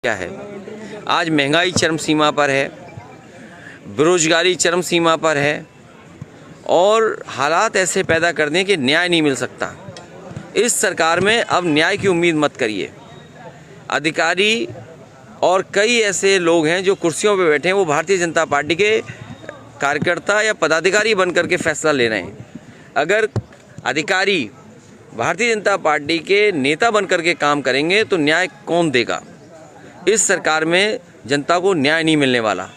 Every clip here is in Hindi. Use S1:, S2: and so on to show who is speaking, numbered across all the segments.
S1: क्या है। आज महंगाई चरम सीमा पर है, बेरोजगारी चरम सीमा पर है और हालात ऐसे पैदा कर दें कि न्याय नहीं मिल सकता। इस सरकार में अब न्याय की उम्मीद मत करिए। अधिकारी और कई ऐसे लोग हैं जो कुर्सियों पर बैठे हैं, वो भारतीय जनता पार्टी के कार्यकर्ता या पदाधिकारी बन करके फैसला ले रहे हैं। अगर अधिकारी भारतीय जनता पार्टी के नेता बन करके काम करेंगे तो न्याय कौन देगा। इस सरकार में जनता को न्याय नहीं मिलने वाला।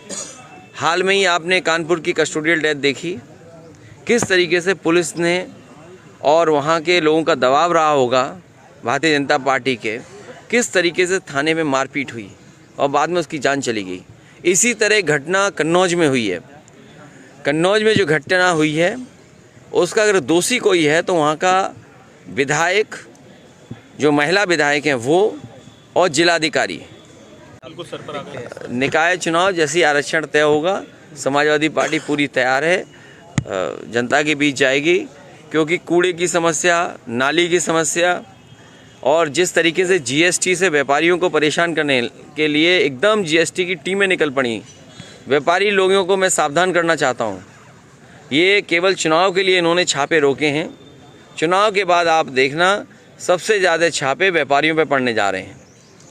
S1: हाल में ही आपने कानपुर की कस्टोडियल डेथ देखी, किस तरीके से पुलिस ने और वहाँ के लोगों का दबाव रहा होगा भारतीय जनता पार्टी के, किस तरीके से थाने में मारपीट हुई और बाद में उसकी जान चली गई। इसी तरह घटना कन्नौज में हुई है। कन्नौज में जो घटना हुई है उसका अगर दोषी कोई है तो वहाँ का विधायक, जो महिला विधायक हैं वो, और जिलाधिकारी। निकाय चुनाव जैसी आरक्षण तय होगा, समाजवादी पार्टी पूरी तैयार है, जनता के बीच जाएगी। क्योंकि कूड़े की समस्या, नाली की समस्या और जिस तरीके से जीएसटी से व्यापारियों को परेशान करने के लिए एकदम जीएसटी की टीमें निकल पड़ी। व्यापारी लोगों को मैं सावधान करना चाहता हूँ, ये केवल चुनाव के लिए इन्होंने छापे रोके हैं। चुनाव के बाद आप देखना सबसे ज़्यादा छापे व्यापारियों पे पड़ने जा रहे हैं।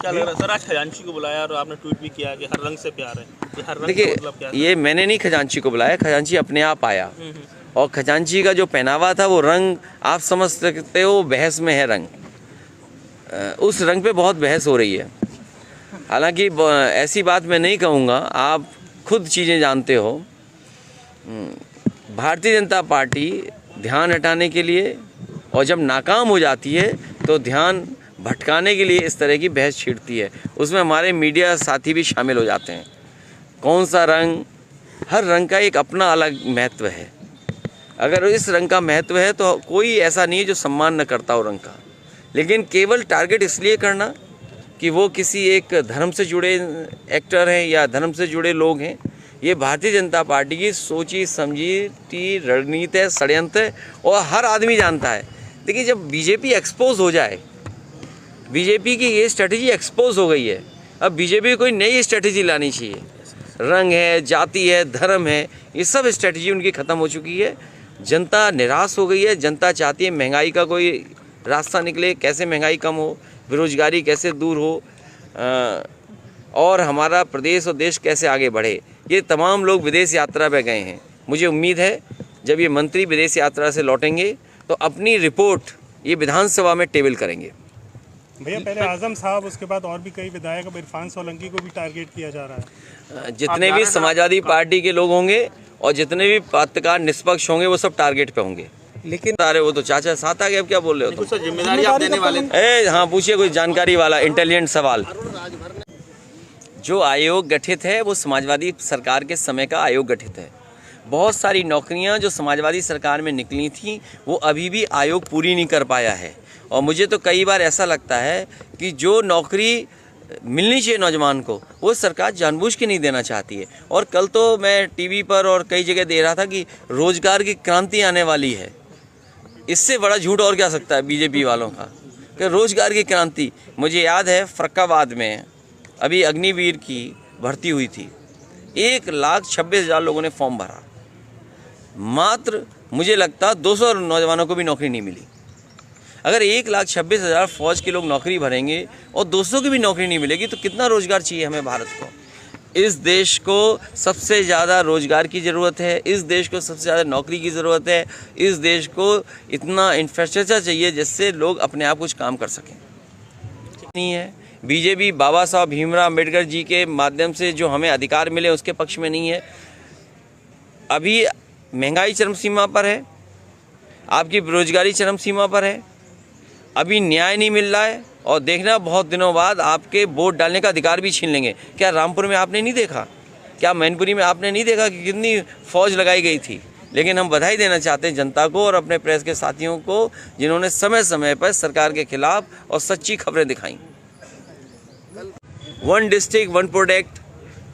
S2: क्या लग रहा है सर, आज खजांची को बुलाया और आपने ट्वीट भी किया कि हर रंग से प्यार है। ये हर रंग
S1: देखिए,
S2: मतलब क्या है?
S1: ये मैंने नहीं खजांची को बुलाया, खजांची अपने आप आया। और खजांची का जो पहनावा था वो रंग आप समझ सकते हो, बहस में है रंग। उस रंग पे बहुत बहस हो रही है। हालांकि ऐसी बात मैं नहीं कहूँगा, आप खुद चीज़ें जानते हो। भारतीय जनता पार्टी ध्यान हटाने के लिए और जब नाकाम हो जाती है तो ध्यान भटकाने के लिए इस तरह की बहस छेड़ती है। उसमें हमारे मीडिया साथी भी शामिल हो जाते हैं। कौन सा रंग, हर रंग का एक अपना अलग महत्व है। अगर इस रंग का महत्व है तो कोई ऐसा नहीं है जो सम्मान न करता हो रंग का। लेकिन केवल टारगेट इसलिए करना कि वो किसी एक धर्म से जुड़े एक्टर हैं या धर्म से जुड़े लोग हैं, ये भारतीय जनता पार्टी की सोची समझी रणनीति है, षड्यंत्र है और हर आदमी जानता है। देखिए, जब बीजेपी एक्सपोज हो जाए, बीजेपी की ये स्ट्रेटजी एक्सपोज हो गई है, अब बीजेपी को कोई नई स्ट्रेटजी लानी चाहिए। रंग है, जाति है, धर्म है, ये सब स्ट्रेटजी उनकी ख़त्म हो चुकी है। जनता निराश हो गई है। जनता चाहती है महंगाई का कोई रास्ता निकले, कैसे महंगाई कम हो, बेरोजगारी कैसे दूर हो और हमारा प्रदेश और देश कैसे आगे बढ़े। ये तमाम लोग विदेश यात्रा पे गए हैं। मुझे उम्मीद है जब ये मंत्री विदेश यात्रा से लौटेंगे तो अपनी रिपोर्ट ये विधानसभा में टेबल करेंगे।
S3: भैया, पहले आजम साहब, उसके बाद और भी कई विधायक, अब इरफान सोलंकी को भी टारगेट किया जा रहा है।
S1: जितने भी समाजवादी पार्टी के लोग होंगे और जितने भी पत्रकार निष्पक्ष होंगे वो सब टारगेट पे होंगे। लेकिन अरे वो तो चाचा साथ आ गए, अब क्या बोल रहे हो तुम?
S2: जिम्मेदारी आप देने वाले
S1: हाँ, पूछिए कोई जानकारी वाला इंटेलिजेंट सवाल। जो आयोग गठित है वो समाजवादी सरकार के समय का आयोग गठित है। बहुत सारी नौकरियां जो समाजवादी सरकार में निकली थी वो अभी भी आयोग पूरी नहीं कर पाया है। और मुझे तो कई बार ऐसा लगता है कि जो नौकरी मिलनी चाहिए नौजवान को वो सरकार जानबूझ के नहीं देना चाहती है। और कल तो मैं टीवी पर और कई जगह दे रहा था कि रोजगार की क्रांति आने वाली है। इससे बड़ा झूठ और क्या सकता है बीजेपी वालों का कि रोजगार की क्रांति। मुझे याद है फर्रुखाबाद में अभी अग्निवीर की भर्ती हुई थी, 1,26,000 लोगों ने फॉर्म भरा, मात्र मुझे लगता 200 नौजवानों को भी नौकरी नहीं मिली। अगर 1,26,000 फौज के लोग नौकरी भरेंगे और 200 की भी नौकरी नहीं मिलेगी तो कितना रोजगार चाहिए हमें भारत को। इस देश को सबसे ज़्यादा रोजगार की ज़रूरत है, इस देश को सबसे ज़्यादा नौकरी की ज़रूरत है, इस देश को इतना इंफ्रास्ट्रक्चर चाहिए जिससे लोग अपने आप कुछ काम कर सकें। नहीं है बीजेपी बाबा साहब भीमराव अम्बेडकर जी के माध्यम से जो हमें अधिकार मिले उसके पक्ष में नहीं है। अभी महंगाई चरम सीमा पर है, आपकी बेरोजगारी चरम सीमा पर है, अभी न्याय नहीं मिल रहा है और देखना बहुत दिनों बाद आपके वोट डालने का अधिकार भी छीन लेंगे। क्या रामपुर में आपने नहीं देखा, क्या मैनपुरी में आपने नहीं देखा कि कितनी फौज लगाई गई थी। लेकिन हम बधाई देना चाहते हैं जनता को और अपने प्रेस के साथियों को जिन्होंने समय समय पर सरकार के खिलाफ और सच्ची खबरें दिखाई। वन डिस्ट्रिक्ट वन प्रोडक्ट,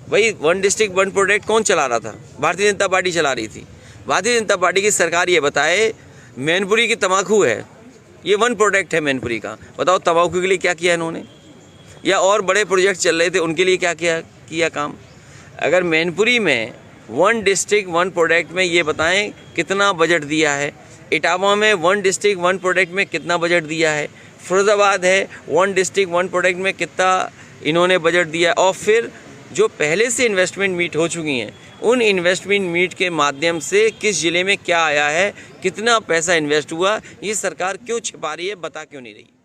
S1: वही वन डिस्ट्रिक्ट वन प्रोडक्ट कौन चला रहा था? भारतीय जनता पार्टी चला रही थी। भारतीय जनता पार्टी की सरकार ये बताए मैनपुरी की तम्बाकू है, ये वन प्रोडक्ट है मैनपुरी का। बताओ तम्बाकू के लिए क्या किया इन्होंने? या और बड़े प्रोजेक्ट चल रहे थे उनके लिए क्या किया काम। अगर मैनपुरी में 1 डिस्ट्रिक्ट 1 प्रोडक्ट में ये बताएं कितना बजट दिया है, इटावा में 1 डिस्ट्रिक्ट 1 प्रोडक्ट में कितना बजट दिया है, फिरोजाबाद है 1 डिस्ट्रिक्ट 1 प्रोडक्ट में कितना इन्होंने बजट दिया, और फिर जो पहले से इन्वेस्टमेंट मीट हो चुकी हैं उन इन्वेस्टमेंट मीट के माध्यम से किस ज़िले में क्या आया है, कितना पैसा इन्वेस्ट हुआ, ये सरकार क्यों छिपा रही है, बता क्यों नहीं रही।